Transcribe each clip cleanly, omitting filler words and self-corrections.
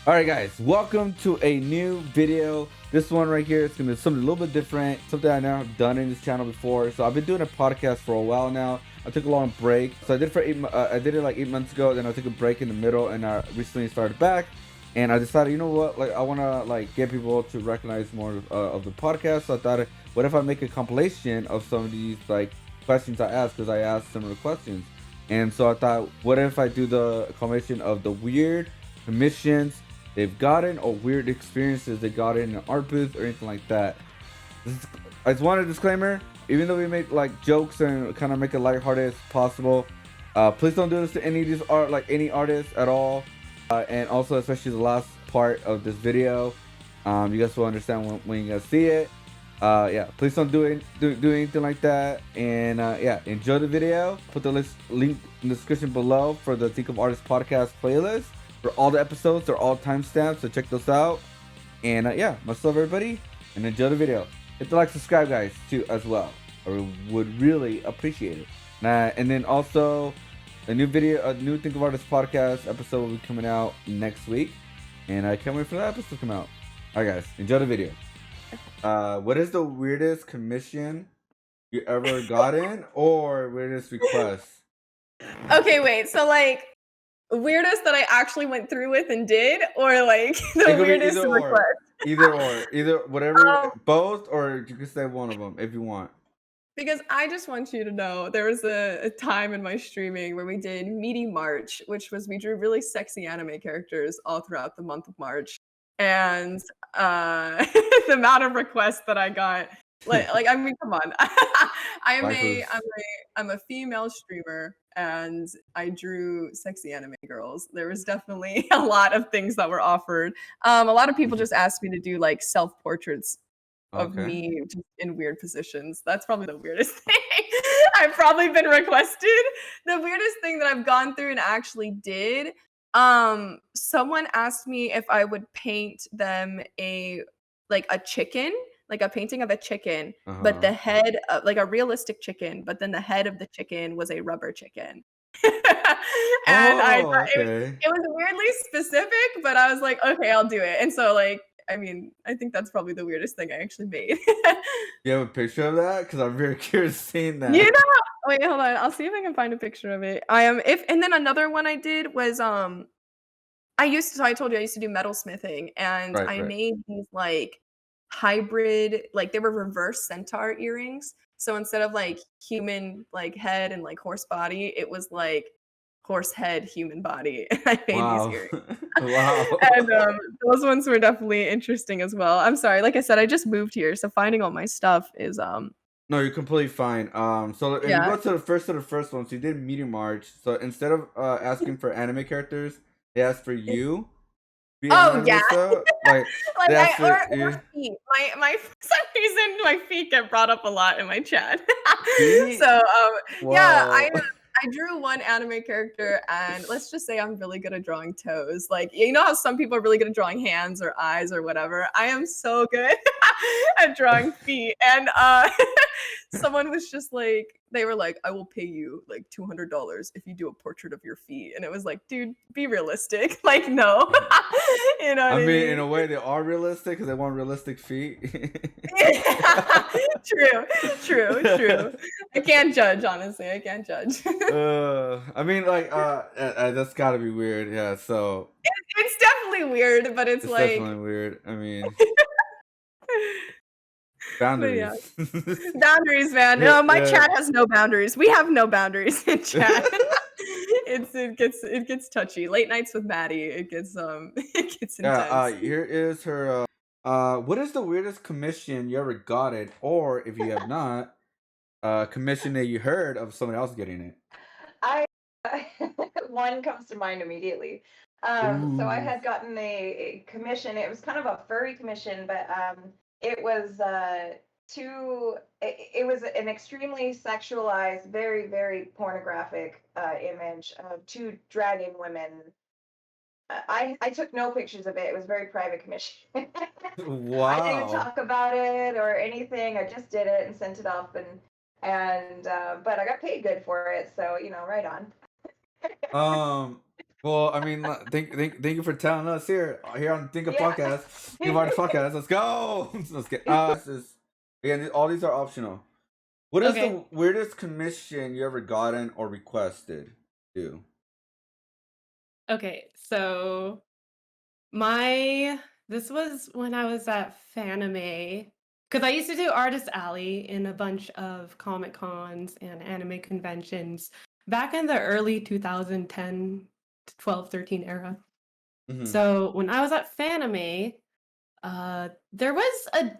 All right, guys, welcome to a new video. This one right here is gonna be something a little bit different, something I never have done in this channel before. So I've been doing a podcast for a while now. I took a long break, so I did it like 8 months ago. Then I took a break in the middle, and I recently started back. And I decided, you know what, like I wanna like get people to recognize more of the podcast. So I thought, what if I make a compilation of some of these like questions I asked, because I asked similar questions. And so I thought, what if I do the compilation of the weird commissions they've gotten or weird experiences they got in an art booth or anything like that. I just want a disclaimer, even though we make like jokes and kind of make it lighthearted as possible, please don't do this to any of these any artists at all, and also especially the last part of this video. You guys will understand when you guys see it. Yeah, please don't do anything like that. And yeah, enjoy the video. Put the link in the description below for the Think of Artists podcast playlist. For all the episodes, they're all timestamped, so check those out. And yeah, much love everybody, and enjoy the video. Hit the like, subscribe, guys, too, as well. I would really appreciate it. And then also, a new Think of Artists podcast episode will be coming out next week, and I can't wait for that episode to come out. All right, guys, enjoy the video. What is the weirdest commission you ever gotten, or weirdest request? Okay, wait. So like, weirdest that I actually went through with and did, or like the weirdest request? Either whatever, both, or you can say one of them if you want. Because I just want you to know, there was a time in my streaming where we did Meaty March, which was we drew really sexy anime characters all throughout the month of March, and the amount of requests that I got, like I mean, come on, I'm a female streamer and I drew sexy anime girls. There was definitely a lot of things that were offered. A lot of people just asked me to do like self-portraits of me just in weird positions. That's probably the weirdest thing I've probably been requested. The weirdest thing that I've gone through and actually did, someone asked me if I would paint them a chicken, like a painting of a chicken, but the head of like a realistic chicken, but then the head of the chicken was a rubber chicken. And I thought it was weirdly specific, but I was like, okay, I'll do it. And so like, I mean, I think that's probably the weirdest thing I actually made. You have a picture of that? Because I'm very curious seeing that. You know, wait, hold on. I'll see if I can find a picture of it. And then another one I did was so I told you I used to do metalsmithing, and I made these like hybrid, like they were reverse centaur earrings. So instead of like human like head and like horse body, it was like horse head, human body. And I made these earrings. Wow. And those ones were definitely interesting as well. I'm sorry, like I said, I just moved here, so finding all my stuff is No, you're completely fine. So you go to the first one. So you did Meteor March. So instead of asking for anime characters, they asked for you. Oh yeah, like or feet. My for some reason my feet get brought up a lot in my chat. So yeah, I drew one anime character, and let's just say I'm really good at drawing toes. Like, you know how some people are really good at drawing hands or eyes or whatever? I am so good at drawing feet. And someone was just like, they were like, I will pay you like $200 if you do a portrait of your feet. And it was like, dude, be realistic. Like, no. You know what I mean? In a way, they are realistic because they want realistic feet. True. I can't judge, honestly. I can't judge. I mean, like, that's gotta be weird. Yeah, so it's definitely weird, but it's like definitely weird. I mean, boundaries. Yeah. Boundaries, man. No, my chat has no boundaries. We have no boundaries in chat. It gets touchy. Late nights with Maddie. It gets intense. Yeah. Here is her. What is the weirdest commission you ever got it, or if you have not, commission that you heard of someone else getting it? One comes to mind immediately. So I had gotten a commission. It was kind of a furry commission, but it was it was an extremely sexualized, very, very pornographic image of two dragon women. I took no pictures of it. It was a very private commission. Wow. I didn't talk about it or anything. I just did it and sent it off, and but I got paid good for it, so you know, right on. Well, I mean, thank you for telling us here on Think of Yeah. Podcast, Think of Artist Podcast. Let's go. Let's get. Again, all these are optional. What is Okay. the weirdest commission you ever gotten or requested? Do. Okay. So this was when I was at Fanime, because I used to do Artist Alley in a bunch of Comic Cons and anime conventions back in the early 2010 to 12, 13 era. Mm-hmm. So when I was at Fanime, there was a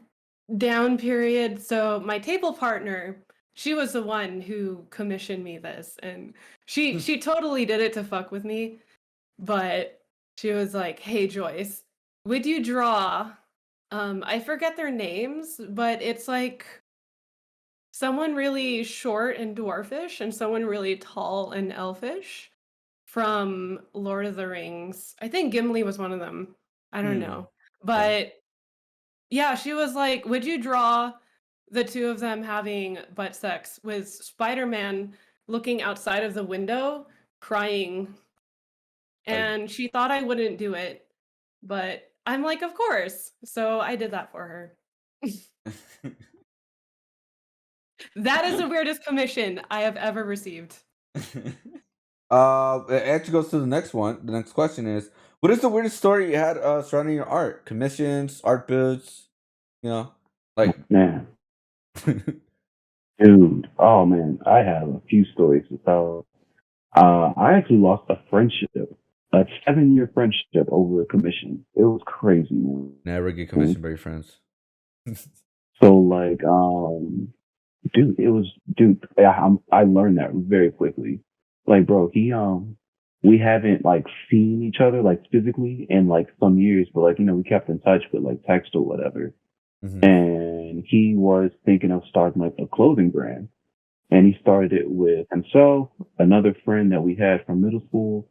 down period. So my table partner, she was the one who commissioned me this, and she totally did it to fuck with me. But she was like, "Hey Joyce, would you draw?" I forget their names, but it's like someone really short and dwarfish, and someone really tall and elfish from Lord of the Rings. I think Gimli was one of them. I don't know, but yeah, she was like, "Would you draw the two of them having butt sex with Spider-Man looking outside of the window, crying?" And she thought I wouldn't do it, but I'm like, "Of course." So I did that for her. That is the weirdest commission I have ever received. It actually goes to the next one. The next question is, what is the weirdest story you had surrounding your art? Commissions, art builds, like Man, dude. Oh man, I have a few stories to tell. I actually lost a friendship, a 7-year friendship over a commission. It was crazy, man. never get commissioned by your friends. So like, dude, I learned that very quickly. Like, bro, we haven't like seen each other like physically in like some years, but like, we kept in touch with like text or whatever. Mm-hmm. And he was thinking of starting like a clothing brand. And he started it with himself, another friend that we had from middle school.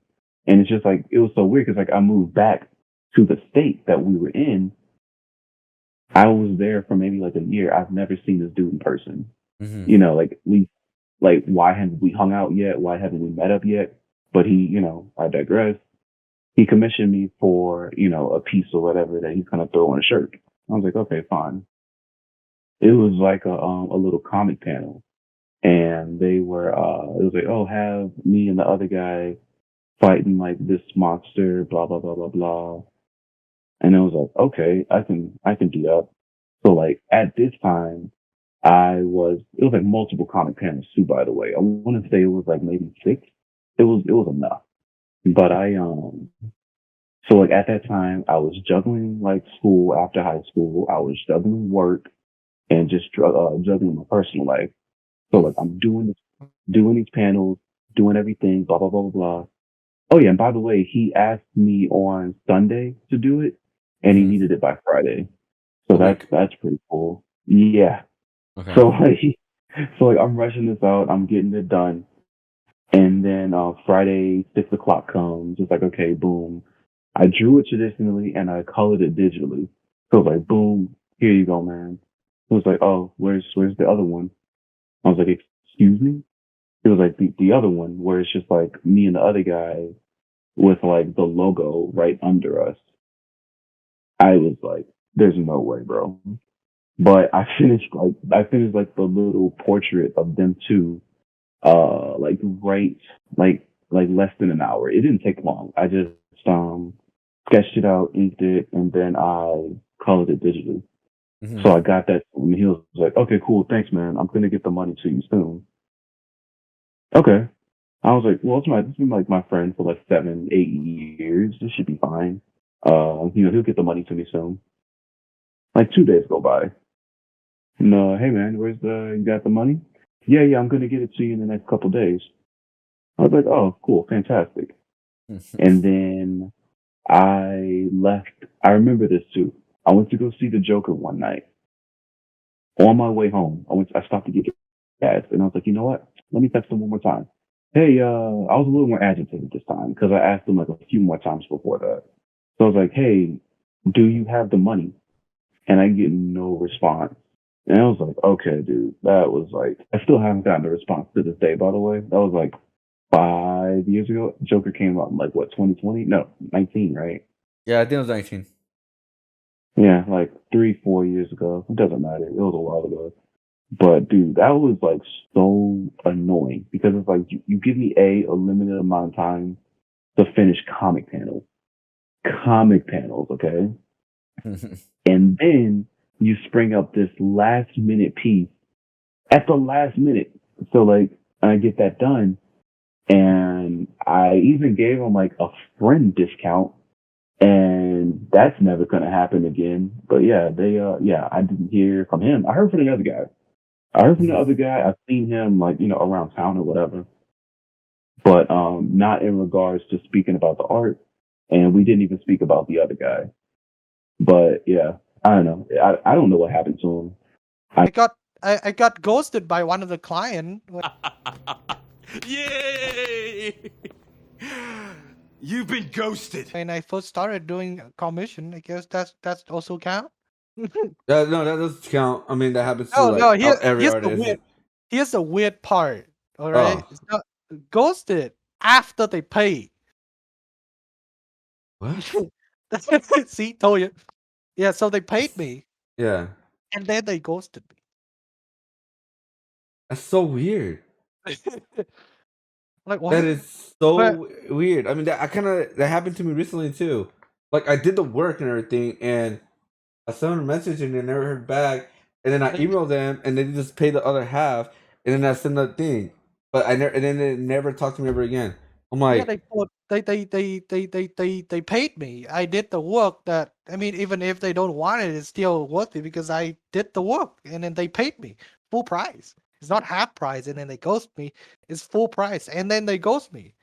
And it's just like, it was so weird because like I moved back to the state that we were in. I was there for maybe like a year. I've never seen this dude in person. Mm-hmm. Why haven't we hung out yet? Why haven't we met up yet? But I digress. He commissioned me for, a piece or whatever that he's going to throw on a shirt. I was like, okay, fine. It was like a little comic panel. And they were, it was like, oh, have me and the other guy fighting like this monster, blah, blah, blah, blah, blah. And I was like, okay, I can do that. So like at this time, it was like multiple comic panels too, by the way. I want to say it was like maybe 6. It was enough. But so like at that time, I was juggling like school after high school. I was juggling work and just juggling my personal life. So like I'm doing these panels, doing everything, blah, blah, blah, blah, blah. Oh yeah, and by the way, he asked me on Sunday to do it, and he needed it by Friday. So that's pretty cool. Yeah. Okay. So like I'm rushing this out, I'm getting it done. And then Friday, 6 o'clock comes. It's like, okay, boom. I drew it traditionally and I colored it digitally. So it's like, boom, here you go, man. It was like, oh, where's the other one? I was like, excuse me? It was like the other one where it's just like me and the other guy with like the logo right under us. I was like, there's no way, bro. But I finished like the little portrait of them two, like right, like less than an hour. It didn't take long. I just, sketched it out, inked it, and then I colored it digitally. Mm-hmm. So I got that, and he was like, okay, cool. Thanks, man. I'm going to get the money to you soon. Okay. I was like, well, it's been like my friend for like 7, 8 years. This should be fine. He'll get the money to me soon. Like 2 days go by. No, hey man, you got the money? Yeah, I'm gonna get it to you in the next couple days. I was like, oh, cool, fantastic. And then I left. I remember this too. I went to go see the Joker one night. On my way home, I stopped to get gas, and I was like, you know what? Let me text him one more time. Hey, I was a little more agitated this time because I asked him like a few more times before that. So I was like, hey, do you have the money? And I get no response. And I was like, okay, dude, that was like, I still haven't gotten a response to this day, by the way. That was like 5 years ago. Joker came out in like what 2020? No, 19, right? Yeah, I think it was 19. Yeah, like 3-4 years ago. It doesn't matter. It was a while ago. But dude, that was like so annoying because it's like you give me a limited amount of time to finish comic panels. Comic panels, okay? And then you spring up this last minute piece at the last minute. So like I get that done, and I even gave them like a friend discount, and that's never gonna happen again. But yeah, I didn't hear from him. I heard from the other guy. I've seen him like, around town or whatever. But not in regards to speaking about the art. And we didn't even speak about the other guy. But yeah, I don't know. I don't know what happened to him. I got ghosted by one of the client. Yay! You've been ghosted. When I first started doing commission, I guess that's also count. Yeah, no, that does count. I mean, that happens to No, like every here's the artist. weird. Here's the weird part. All right, Oh. it's not ghosted after they pay. What? See, told you. Yeah, so they paid me, Yeah, and then they ghosted me. that's so weird. Like what? That is so weird. I mean, that happened to me recently too. Like I did the work and everything, and I sent them a message and they never heard back. And then I emailed them, and they just paid the other half. And then I sent the thing, but I never. And then they never talked to me ever again. I'm Yeah, like, they paid me. I did the work that, I mean, even if they don't want it, it's still worth it because I did the work and then they paid me full price. It's not half price and then they ghost me. It's full price and then they ghost me.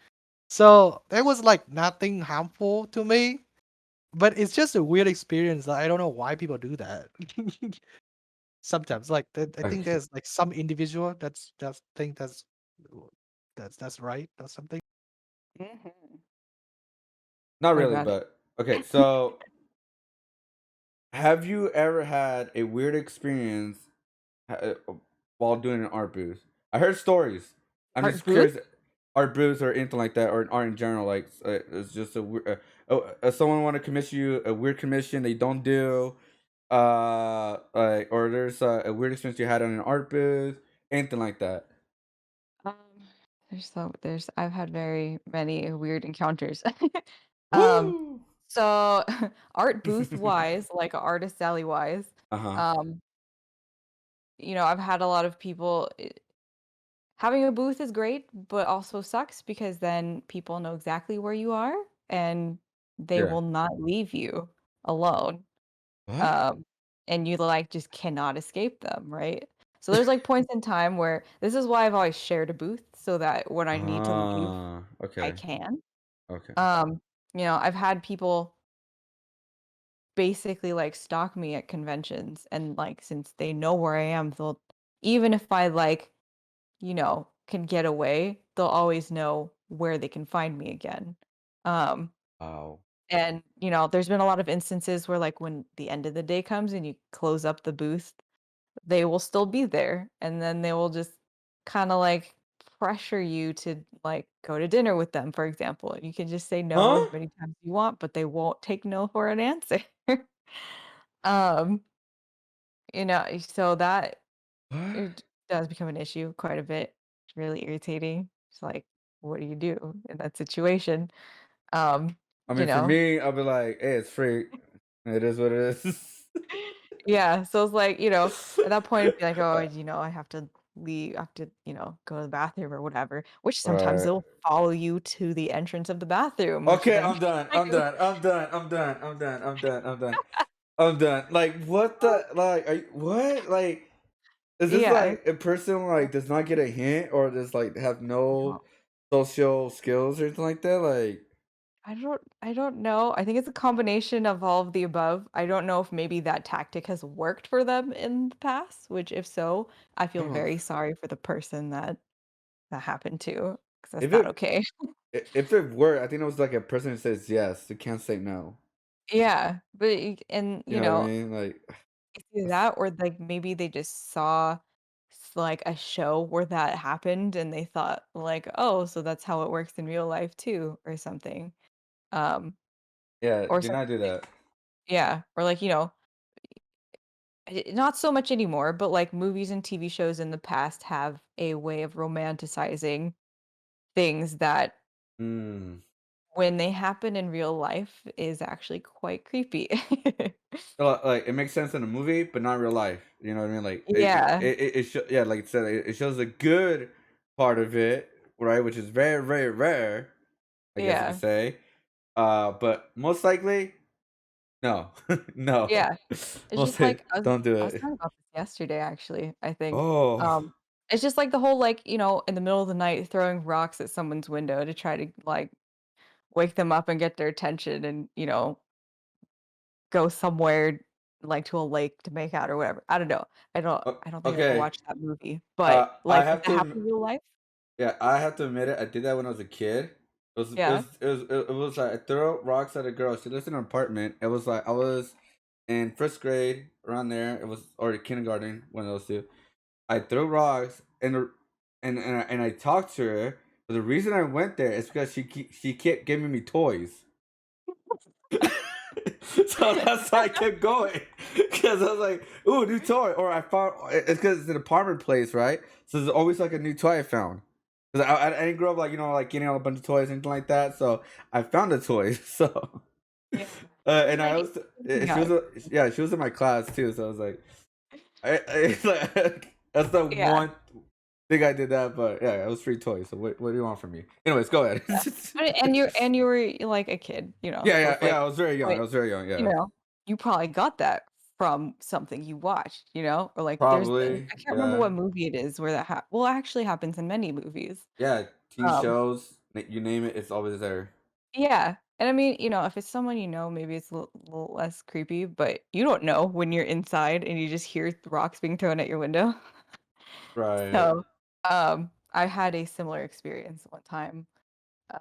So there was like nothing harmful to me, but it's just a weird experience. I don't know why people do that. Sometimes, like I think okay. there's like some individual that's think that's right or something. Not I really, got it. but okay. So, have you ever had a weird experience uh, while doing an art booth? I heard stories. I'm Art just booth? curious, art booths or anything like that, or art in general. Like, it's just someone want to commission you a weird commission they don't do, like, or there's a weird experience you had on an art booth, anything like that. Um, there's I've had very many weird encounters. Um, Woo! so art booth wise, like artist alley wise, Uh-huh. um, I've had a lot of people having a booth is great, but also sucks because then people know exactly where you are and they Yeah. will not leave you alone. What? Um, and you like just cannot escape them, right? So there's like points in time where this is why I've always shared a booth so that when I need to leave, I Okay. can. Okay. I've had people basically like stalk me at conventions and like since they know where I am, they'll even if I like, can get away, they'll always know where they can find me again. Um, Wow. and there's been a lot of instances where like when the end of the day comes and you close up the booth, they will still be there and then they will just kind of like pressure you to like go to dinner with them, for example. You can just say no Huh? as many times as you want, but they won't take no for an answer. um so that What? it does become an issue quite a bit. It's really irritating. It's like, what do you do in that situation? um I you mean, for know me, I'll be like, hey, it's free. It is what it is. Yeah, so it's like, at that point, it'd be like, oh, I have to leave, I have to, go to the bathroom or whatever, which sometimes Right. they'll follow you to the entrance of the bathroom, which Okay, then I'm done. like, I'm done. I'm done. I'm done. I'm done. I'm done. I'm done. I'm done. Like, what the? Like, what? Like, is this yeah. like a person like does not get a hint or does like have no social skills or anything like that? Like, I don't know. I think it's a combination of all of the above. I don't know if maybe that tactic has worked for them in the past, which if so, I feel oh, very sorry for the person that happened to, because that's if not it okay. if it were, I think it was like a person who says yes, they can't say no. Yeah, but and You know what I mean? Like, it's either that's- that or like maybe they just saw like a show where that happened and they thought like, oh, so that's how it works in real life too, or something. Um, Yeah, or do something not do like, that. yeah, or like, not so much anymore, but like movies and TV shows in the past have a way of romanticizing things that Mm. when they happen in real life is actually quite creepy. So, like, it makes sense in a movie, but not in real life. You know what I mean? Like, Yeah, yeah, like I said, it shows the good part of it, right? Which is very, very rare, I guess you could yeah, say. But most likely, no, no. yeah. It's just Mostly, like don't do I was it. talking about this yesterday, actually, I think. Oh, It's just like the whole like, in the middle of the night throwing rocks at someone's window to try to like wake them up and get their attention and, go somewhere like to a lake to make out or whatever. I don't know. I don't think I ever okay. watched that movie. But I like, does have that to. happen in real life? Yeah, I have to admit it. I did that when I was a kid. Yeah. It was like I threw rocks at a girl. She lives in an apartment. It was like I was in first grade around there. It was or kindergarten, one of those two. I threw rocks and I talked to her. But the reason I went there is because she kept giving me toys. So that's why I kept going because I was like, "Ooh, new toy!" Or I found it's because it's an apartment place, right? So there's always like a new toy I found. Because I didn't grow up like like getting a bunch of toys and anything like that. So I found a toy. So Yeah. and I Like, was she yeah. was yeah she was in my class too. So I was like, that's the Yeah. one thing I did that. But yeah, it was free toys. So what do you want from me? Anyways, go ahead. Yeah. And you were like a kid, Yeah, so yeah, it's yeah. like, I was very young. but I was very young. you Yeah, know, you probably got that from something you watched, or like probably. I can't remember Yeah. what movie it is where that well, it actually happens in many movies. Yeah, teen Um, shows, you name it, it's always there. yeah. And I mean, if it's someone maybe it's a little less creepy, but you don't know when you're inside and you just hear rocks being thrown at your window. Right. So, I had a similar experience one time, uh,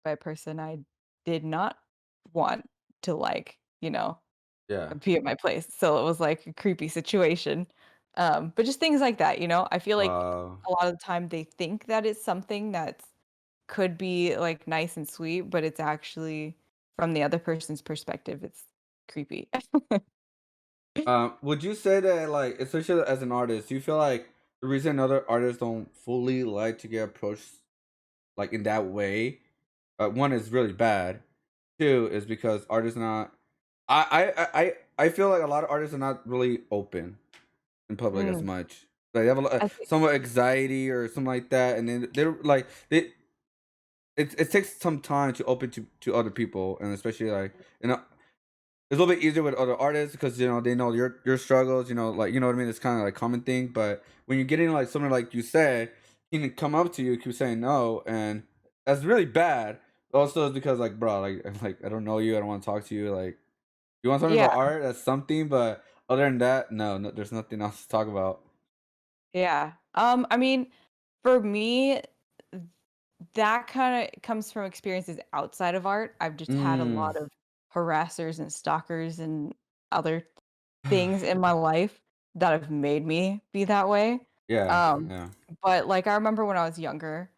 by a person I did not want to like, Yeah. be at my place. So it was like a creepy situation. But just things like that, I feel like Wow. a lot of the time they think that it's something that could be like nice and sweet, but it's actually from the other person's perspective, it's creepy. Would you say that, like, especially as an artist, do you feel like the reason other artists don't fully like to get approached like in that way, one is really bad. Two is because artists not. I feel like a lot of artists are not really open in public as Mm, much. Like they have I think, some anxiety or something like that, and then they're like it takes some time to open to other people, and especially like it's a little bit easier with other artists because they know your struggles. Like what I mean. It's kind of like common thing, but when you're getting like someone like you said, he can come up to you, keep saying no, and that's really bad. Also, it's because like bro, like I don't know you, I don't want to talk to you. Like you want something yeah, about art, that's something, but other than that, no, there's nothing else to talk about. yeah. I mean, for me, that kind of comes from experiences outside of art. I've just had a Mm. lot of harassers and stalkers and other things in my life that have made me be that way. Yeah, Um, yeah, but like I remember when I was younger,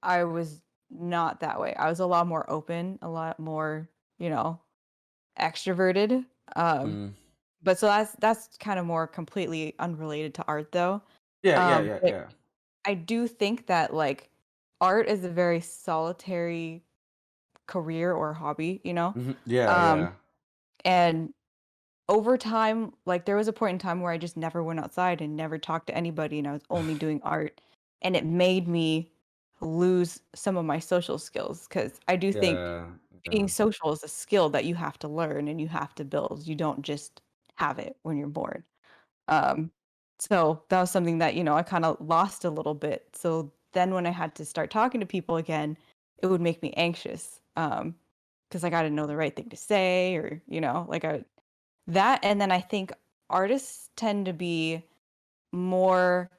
I was not that way. I was a lot more open, a lot more, extroverted. Um, mm. but so that's kind of more completely unrelated to art though. Yeah, yeah, yeah, But yeah. I do think that like art is a very solitary career or hobby. Yeah, Um, yeah. and over time, like there was a point in time where I just never went outside and never talked to anybody and I was only doing art. And it made me lose some of my social skills because I do think Yeah, being yeah. social is a skill that you have to learn and you have to build. You don't just have it when you're born. Um, so that was something that, I kind of lost a little bit. So then when I had to start talking to people again, it would make me anxious. Because like I didn't know the right thing to say or, that. And then I think artists tend to be more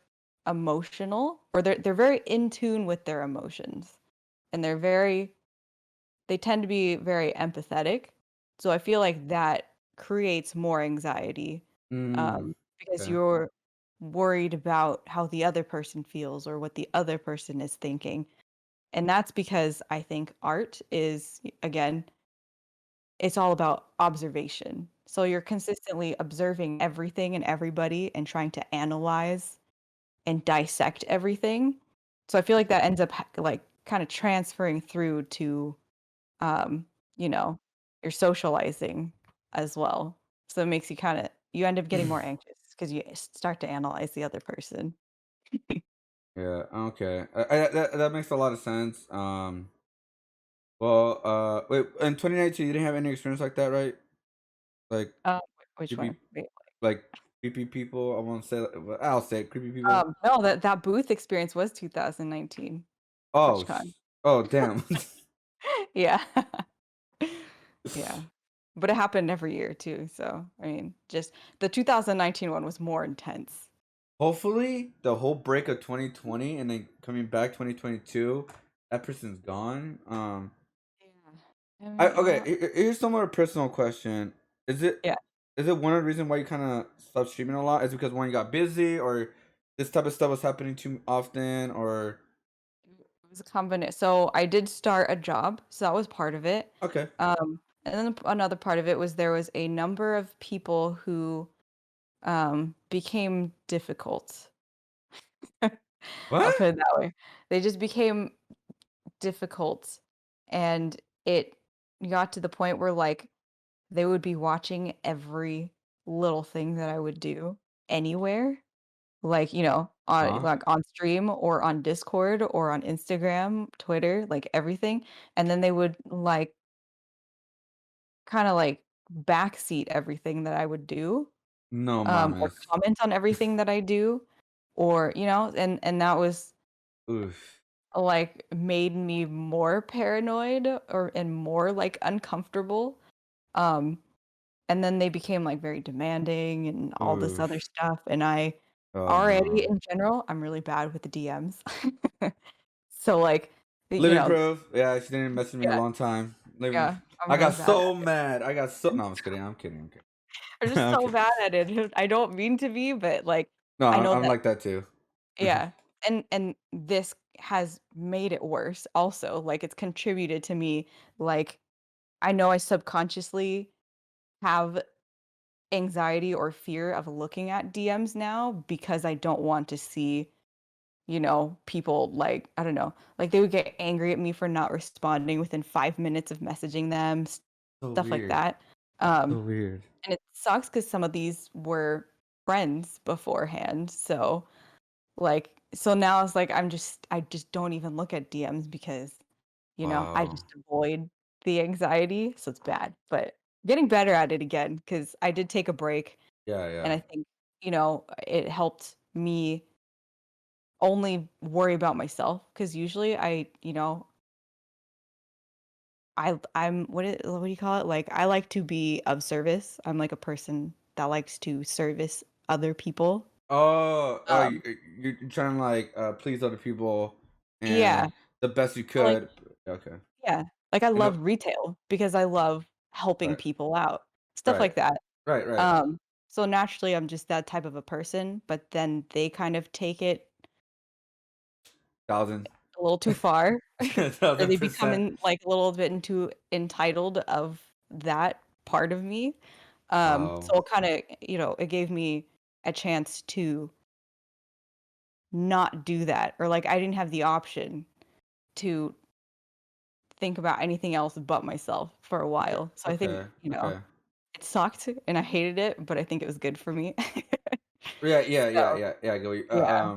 emotional or they're very in tune with their emotions and they tend to be very empathetic. So I feel like that creates more anxiety Mm. because Okay. worried about how the other person feels or what the other person is thinking. And that's because I think art is, again, it's all about observation. So you're consistently observing everything and everybody and trying to analyze and dissect everything. So I feel like that ends up like kind of transferring through to you know, your socializing as well. So it makes you end up getting more anxious because you start to analyze the other person. Yeah. Okay. That makes a lot of sense. Well. Wait. In 2019, you didn't have any experience like that, right? Like Which creepy, one? Wait. like creepy people. I won't say. Well, I'll say it, creepy people. No, that booth experience was 2019 Oh. TwitchCon. Oh. Damn. Yeah. Yeah. But it happened every year too. So, I mean, just the 2019 one was more intense. Hopefully, the whole break of 2020 and then coming back 2022, that person's gone. Yeah. I mean, Okay. Here's some more personal question. Is it yeah. is it one of the reasons why you kind of stopped streaming a lot? Is it because one you got busy, or this type of stuff was happening too often, or It was a combination. So I did start a job, so that was part of it. okay? And then another part of it was there was a number of people who became difficult. I'll What? put it that way. They just became difficult, and it got to the point where like they would be watching every little thing that I would do anywhere. Like, Huh? on stream or on Discord or on Instagram, Twitter, like everything. And then they would like kind of like backseat everything that I would do, No or mames. comment on everything that I do, or and that was Oof. like made me more paranoid and more like uncomfortable. Um, and then they became like very demanding and all this other Oof. stuff. And I Oh already no. in general, I'm really bad with the DMs. So like, Living proof. Yeah, she didn't message me in a yeah, long time. Living. yeah, I'm I really got bad so at it. mad. I got so. No, I'm just kidding. I'm kidding. I'm kidding. I'm just I'm so kidding. bad at it. I don't mean to be, but like No, I know I'm that like that too. yeah. And this has made it worse also. Like it's contributed to me like I know I subconsciously have anxiety or fear of looking at DMs now because I don't want to see, people like, I don't know, like they would get angry at me for not responding within 5 minutes of messaging them, So stuff like weird. that. So weird. And it sucks because some of these were friends beforehand. So now it's like I just don't even look at DMs because, I Wow. just avoid the anxiety. So it's bad. But getting better at it again because I did take a break Yeah, and yeah. I think, it helped me only worry about myself because usually I'm what do you call it? Like I like to be of service. I'm like a person that likes to service other people. Um, You're trying to like please other people yeah. and the best you So like could. Okay. yeah, like I And love retail because I love helping right, people out. Stuff right, like that. right, right. Um, so naturally I'm just that type of a person, but then they kind of take it Thousand, a little too far. Or thousand they become percent. like a little bit into entitled of that part of me. Wow. So kind of, it gave me a chance to not do that, or like I didn't have the option to think about anything else but myself for a Okay. while. So I think, Okay. Okay. it sucked and I hated it, but I think it was good for me. Yeah. Yeah. Yeah. So Yeah. Yeah. I go. yeah.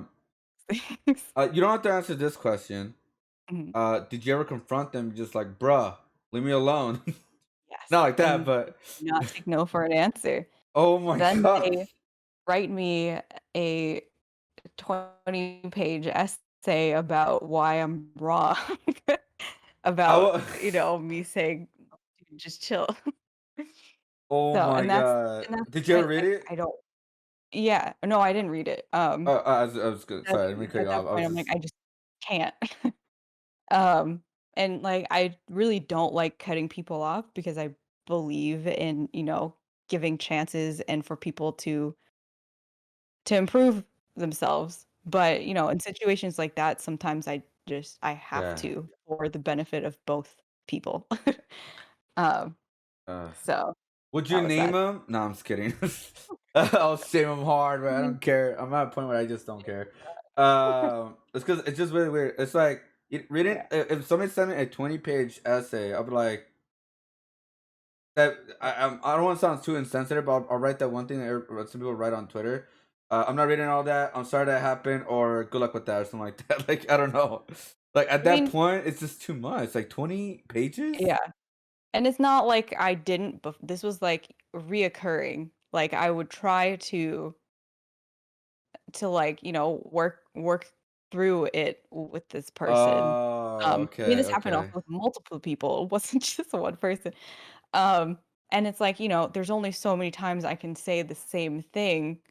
You don't have to answer this question. Mhm. Did you ever confront them? Just like, bruh, leave me alone. Yes, Not like that, and but. not take no for an answer. Oh my Then god. they write me a 20-page essay about why I'm wrong. I About, wa- me saying, "Dude, just chill." Oh So, my and that's god. and that's Did the you ever point, read like, it? I don't yeah, no, I didn't read it. I was good. At Sorry, let me cut at you that off. I point, was I'm like, just. I just can't. Um, and, like, I really don't like cutting people off because I believe in, giving chances and for people to improve themselves. But, you know, in situations like that, sometimes I have Yeah. to for the benefit of both people. um, Uh, so would you that was name that. him? No, I'm just kidding. I'll shame him hard, but I don't care. I'm at a point where I just don't care. It's because it's just really weird. It's like reading. Yeah. If somebody sent me a 20-page essay, I'll be like, that I don't want to sound too insensitive, but I'll write that one thing that some people write on Twitter. I'm not reading all that. I'm sorry that happened, or good luck with that, or something like that. Like I don't know. Like at I that mean, point, it's just too much. Like 20 pages. yeah. And it's not like I didn't, this was like reoccurring. Like I would try to like, you know, work through it with this person. Oh, I mean, okay, this happened also okay. with multiple people. It wasn't just one person. Um, and it's like, you know, there's only so many times I can say the same thing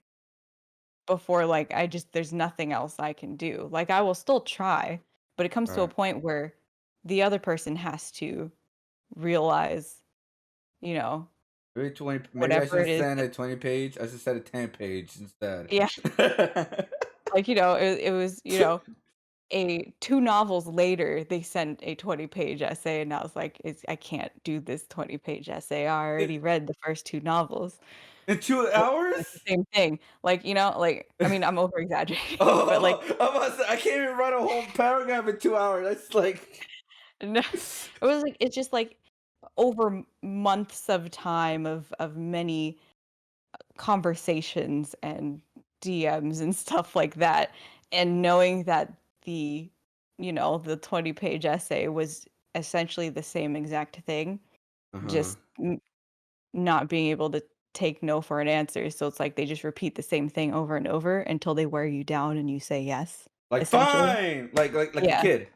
before like there's nothing else I can do. Like I will still try, but it comes to a Right. point where the other person has to realize, you know, Maybe 20. Maybe I whatever should it is send that, a 20-page. I should send a 10-page instead. yeah, like, you know, it was, you know, two novels later, they sent a 20-page essay, and I was like, I can't do this 20-page essay. I in, already read the first two novels. in 2 But it's hours? the same thing. Like, you know, like, I mean, I'm over exaggerating, but like, Oh, I'm about to say, I can't even write a whole paragraph in 2 hours. That's like. no, it was like, it's just like over months of time of many conversations and DMs and stuff like that. And knowing that the, you know, the 20-page essay was essentially the same exact thing, Uh-huh. just not being able to take no for an answer. So it's like they just repeat the same thing over and over until they wear you down and you say yes, Like essentially. fine, like a Yeah, kid,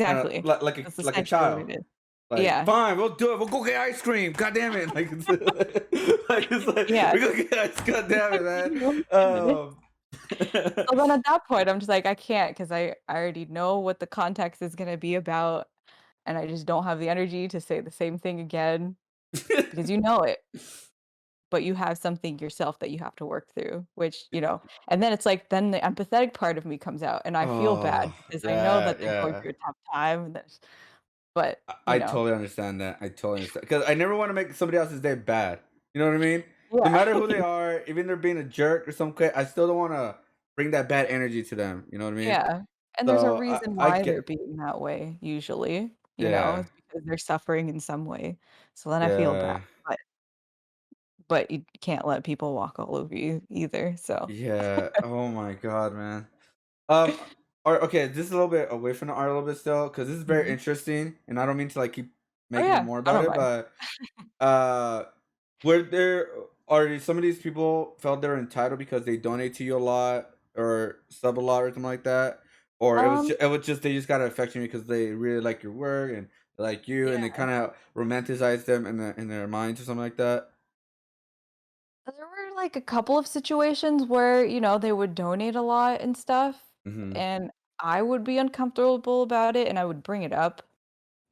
kind of exactly. That's like a essentially what child. it is. Like Yeah. fine, we'll do it. We'll go get ice cream. God damn it! Like it's like Yeah. we go get ice. God damn it, man. So then at that point, I'm just like, I can't because I already know what the context is going to be about. And I just don't have the energy to say the same thing again because you know it, but you have something yourself that you have to work through, which, you know, and then it's like, then the empathetic part of me comes out and I feel bad Oh because I know yeah, that they're going yeah. through a tough time. But, you I know, totally understand that. I totally understand because I never want to make somebody else's day bad. You know what I mean? No yeah. matter who they are, even they're being a jerk or something, I still don't want to bring that bad energy to them. You know what I mean? Yeah. And there's a So reason I why they're get being that way, usually, you know, yeah, it's because they're suffering in some way. So then I feel bad. yeah, But you can't let people walk all over you either. So, yeah. Oh my god, man. Um, okay, this is a little bit away from the art a little bit still because this is very mhm. interesting, and I don't mean to like keep Oh making it yeah, more I about don't it, mind. but uh, were there are some of these people felt they're entitled because they donate to you a lot or sub a lot or something like that, or Um, it was just they just got affection because they really like your work and they like you, and they yeah. kind of romanticize them in their minds or something like that. There were like a couple of situations where, you know, they would donate a lot and stuff, Mm-hmm. and I would be uncomfortable about it and I would bring it up,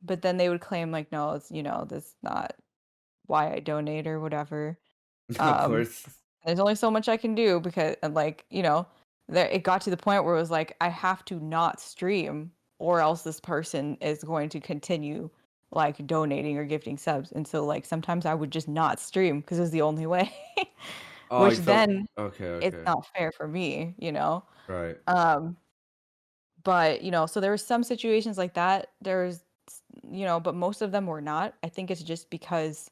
but then they would claim like, no, it's, you know, that's not why I donate or whatever. Of Um, course. there's only so much I can do because, and like, you know, there it got to the point where it was like I have to not stream or else this person is going to continue like donating or gifting subs. And so like sometimes I would just not stream because it was the only way. Oh, Which like so. then Okay, it's okay, not fair for me, you know. right. Um, but you know, so there were some situations like that. You know, but most of them were not. I think it's just because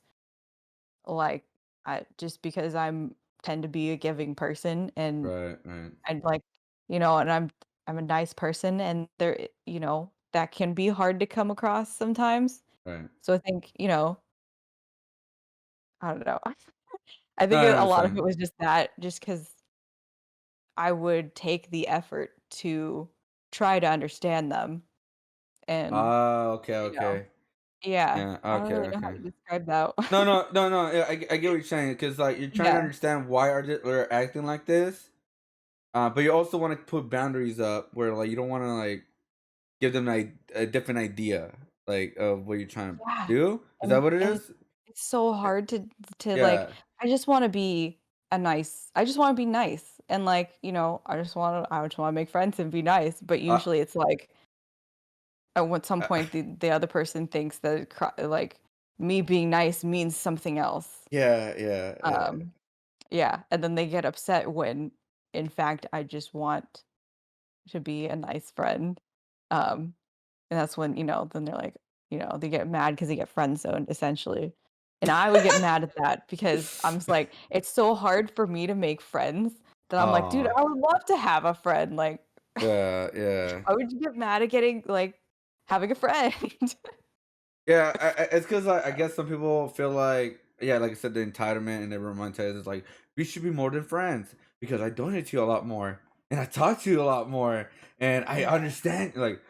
like I just because I'm tend to be a giving person and Right, right, I'd like, you know, and I'm a nice person and you know, that can be hard to come across sometimes. right. So I think, you know, I don't know. I No, think I a lot of understand. it was just that, just because I would take the effort to try to understand them and, Ah, okay, you know, okay. yeah, Yeah, I don't okay, really know how okay. to describe that. No, no, no, no. Yeah, I get what you're saying because like you're trying to Yeah. understand why they're acting like this, but you also want to put boundaries up where like you don't want to like give them a different idea like of what you're trying to Yeah. do. Is that what it And is? it's so Eh, hard to like Yeah, I just wanna be I just wanna be nice, and like, I just want to make friends and be nice, but Uh, usually it's like at some uh, point the other person thinks that like me being nice means something else. yeah. Yeah, and then they get upset when in fact I just want to be a nice friend. Um, and that's when, then they're like, they get mad because they get friend zoned essentially. And I would get mad at that because I'm just like, it's so hard for me to make friends that I'm like, dude, Oh, I would love to have a friend. Like, yeah. why would you get mad at getting like having a friend? Yeah, it's because I guess some people feel like, yeah, like I said, the entitlement and everyone says it's like, we should be more than friends because I donate to you a lot more and I talk to you a lot more and I Yeah. understand, like,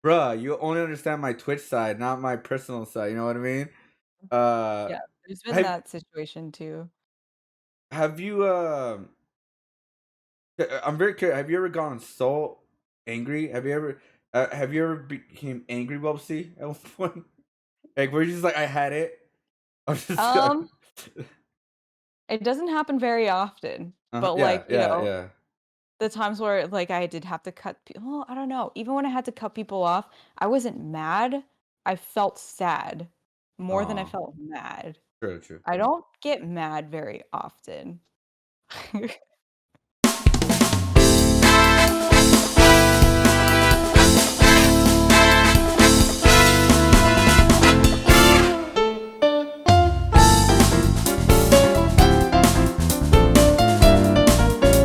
bruh, you only understand my Twitch side, not my personal side. You know what I mean? Yeah, there's been Have that situation too. have you I'm very curious. Have you ever gone so angry? Have you ever became angry, VulpSie, at one point? Like, where you just like, I had it. I'm just Um, it doesn't happen very often, but like, yeah. the times where like I did have to cut well, I don't know. Even when I had to cut people off, I wasn't mad. I felt sad more than I Oh, felt mad. true. I don't get mad very often.